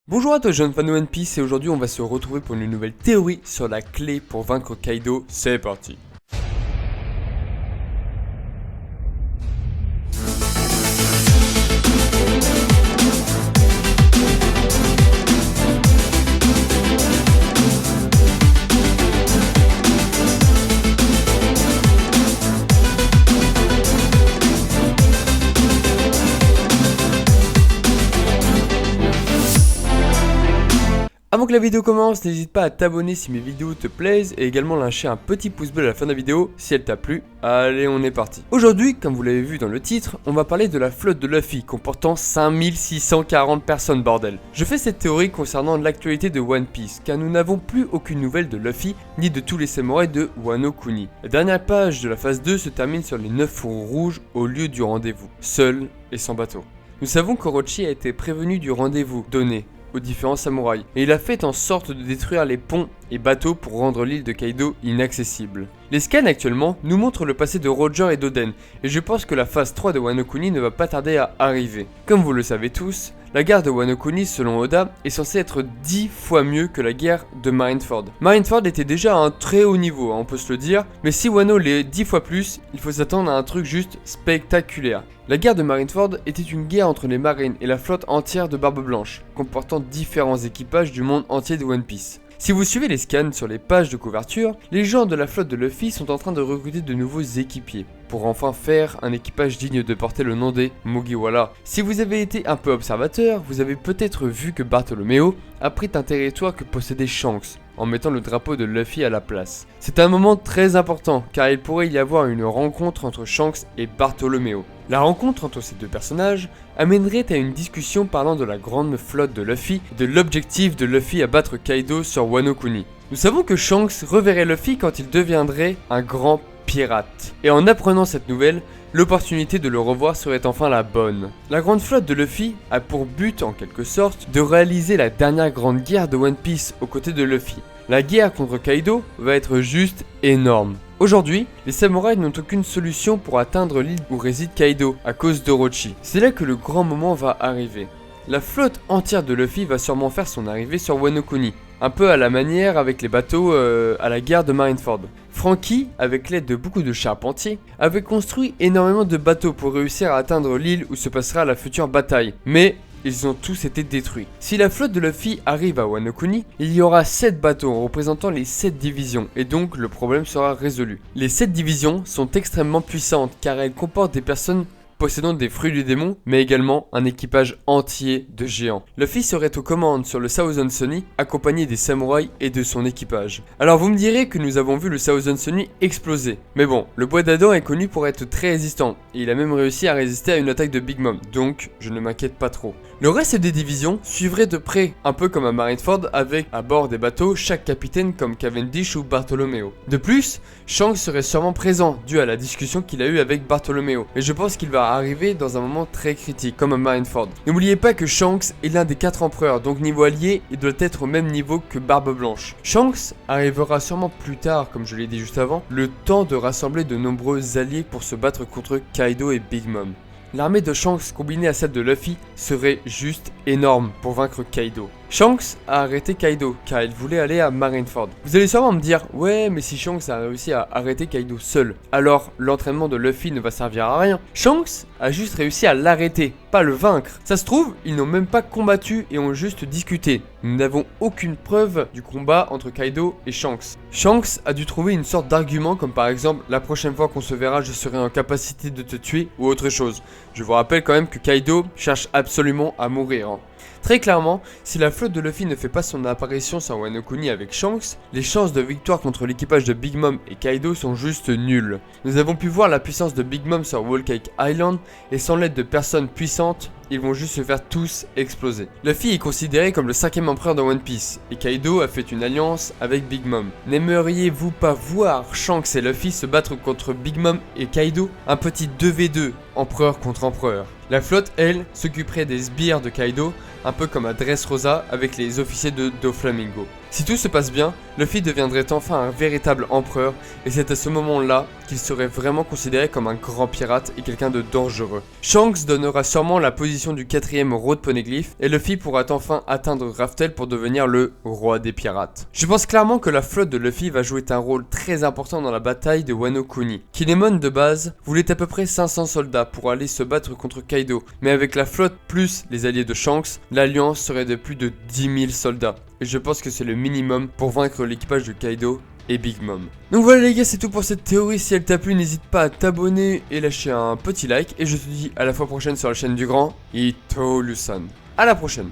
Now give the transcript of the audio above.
Bonjour à toi jeune fan de One Piece et aujourd'hui on va se retrouver pour une nouvelle théorie sur la clé pour vaincre Kaido, c'est parti. Avant que la vidéo commence, n'hésite pas à t'abonner si mes vidéos te plaisent et également lâcher un petit pouce bleu à la fin de la vidéo si elle t'a plu. Allez, on est parti. Aujourd'hui, comme vous l'avez vu dans le titre, on va parler de la flotte de Luffy comportant 5640 personnes bordel. Je fais cette théorie concernant l'actualité de One Piece car nous n'avons plus aucune nouvelle de Luffy ni de tous les samouraïs de Wano Kuni. La dernière page de la phase 2 se termine sur les 9 fourreaux rouges au lieu du rendez-vous, seul et sans bateau. Nous savons qu'Orochi a été prévenu du rendez-vous donné aux différents samouraïs, et il a fait en sorte de détruire les ponts et bateaux pour rendre l'île de Kaido inaccessible. Les scans actuellement nous montrent le passé de Roger et d'Oden, et je pense que la phase 3 de Wano Kuni ne va pas tarder à arriver. Comme vous le savez tous, la guerre de Wano Kuni selon Oda est censée être 10 fois mieux que la guerre de Marineford. Marineford était déjà à un très haut niveau, on peut se le dire, mais si Wano l'est 10 fois plus, il faut s'attendre à un truc juste spectaculaire. La guerre de Marineford était une guerre entre les marines et la flotte entière de Barbe Blanche, comportant différents équipages du monde entier de One Piece. Si vous suivez les scans sur les pages de couverture, les gens de la flotte de Luffy sont en train de recruter de nouveaux équipiers, pour enfin faire un équipage digne de porter le nom des Mugiwara. Si vous avez été un peu observateur, vous avez peut-être vu que Bartolomeo a pris un territoire que possédait Shanks, en mettant le drapeau de Luffy à la place. C'est un moment très important, car il pourrait y avoir une rencontre entre Shanks et Bartolomeo. La rencontre entre ces deux personnages amènerait à une discussion parlant de la grande flotte de Luffy et de l'objectif de Luffy à battre Kaido sur Wano Kuni. Nous savons que Shanks reverrait Luffy quand il deviendrait un grand pirate. Et en apprenant cette nouvelle, l'opportunité de le revoir serait enfin la bonne. La grande flotte de Luffy a pour but, en quelque sorte, de réaliser la dernière grande guerre de One Piece aux côtés de Luffy. La guerre contre Kaido va être juste énorme. Aujourd'hui, les samouraïs n'ont aucune solution pour atteindre l'île où réside Kaido à cause d'Orochi. C'est là que le grand moment va arriver. La flotte entière de Luffy va sûrement faire son arrivée sur Wano Kuni, un peu à la manière avec les bateaux à la guerre de Marineford. Franky, avec l'aide de beaucoup de charpentiers, avait construit énormément de bateaux pour réussir à atteindre l'île où se passera la future bataille, mais ils ont tous été détruits. Si la flotte de Luffy arrive à Wano Kuni, il y aura 7 bateaux représentant les 7 divisions, et donc le problème sera résolu. Les 7 divisions sont extrêmement puissantes car elles comportent des personnes possédant des fruits du démon, mais également un équipage entier de géants. Luffy serait aux commandes sur le Thousand Sunny, accompagné des samouraïs et de son équipage. Alors vous me direz que nous avons vu le Thousand Sunny exploser, mais bon, le bois d'Adam est connu pour être très résistant, et il a même réussi à résister à une attaque de Big Mom, donc je ne m'inquiète pas trop. Le reste des divisions suivrait de près, un peu comme à Marineford, avec à bord des bateaux chaque capitaine comme Cavendish ou Bartolomeo. De plus, Shanks serait sûrement présent, dû à la discussion qu'il a eue avec Bartolomeo, et je pense qu'il va arriver dans un moment très critique, comme à Marineford. N'oubliez pas que Shanks est l'un des 4 empereurs, donc niveau allié, il doit être au même niveau que Barbe Blanche. Shanks arrivera sûrement plus tard, comme je l'ai dit juste avant, le temps de rassembler de nombreux alliés pour se battre contre Kaido et Big Mom. L'armée de Shanks combinée à celle de Luffy serait juste énorme pour vaincre Kaido. Shanks a arrêté Kaido car il voulait aller à Marineford. Vous allez sûrement me dire, ouais mais si Shanks a réussi à arrêter Kaido seul, alors l'entraînement de Luffy ne va servir à rien. Shanks a juste réussi à l'arrêter, pas le vaincre. Ça se trouve, ils n'ont même pas combattu et ont juste discuté. Nous n'avons aucune preuve du combat entre Kaido et Shanks. Shanks a dû trouver une sorte d'argument comme par exemple, la prochaine fois qu'on se verra je serai en capacité de te tuer ou autre chose. Je vous rappelle quand même que Kaido cherche absolument à mourir. Très clairement, si la flotte de Luffy ne fait pas son apparition sur Wano Kuni avec Shanks, les chances de victoire contre l'équipage de Big Mom et Kaido sont juste nulles. Nous avons pu voir la puissance de Big Mom sur Whole Cake Island, et sans l'aide de personnes puissantes, ils vont juste se faire tous exploser. Luffy est considéré comme le 5e empereur de One Piece, et Kaido a fait une alliance avec Big Mom. N'aimeriez-vous pas voir Shanks et Luffy se battre contre Big Mom et Kaido? Un petit 2v2, empereur contre empereur. La flotte, elle, s'occuperait des sbires de Kaido, un peu comme à Dressrosa avec les officiers de Doflamingo. Si tout se passe bien, Luffy deviendrait enfin un véritable empereur, et c'est à ce moment-là qu'il serait vraiment considéré comme un grand pirate et quelqu'un de dangereux. Shanks donnera sûrement la position du 4ème Road Poneglyph, et Luffy pourra enfin atteindre Raftel pour devenir le roi des pirates. Je pense clairement que la flotte de Luffy va jouer un rôle très important dans la bataille de Wano Kuni. Kinemon de base voulait à peu près 500 soldats pour aller se battre contre Kaido, mais avec la flotte plus les alliés de Shanks, l'alliance serait de plus de 10 000 soldats. Et je pense que c'est le minimum pour vaincre l'équipage de Kaido et Big Mom. Donc voilà les gars, c'est tout pour cette théorie. Si elle t'a plu, n'hésite pas à t'abonner et lâcher un petit like. Et je te dis à la fois prochaine sur la chaîne du grand Ito Lusan. À la prochaine.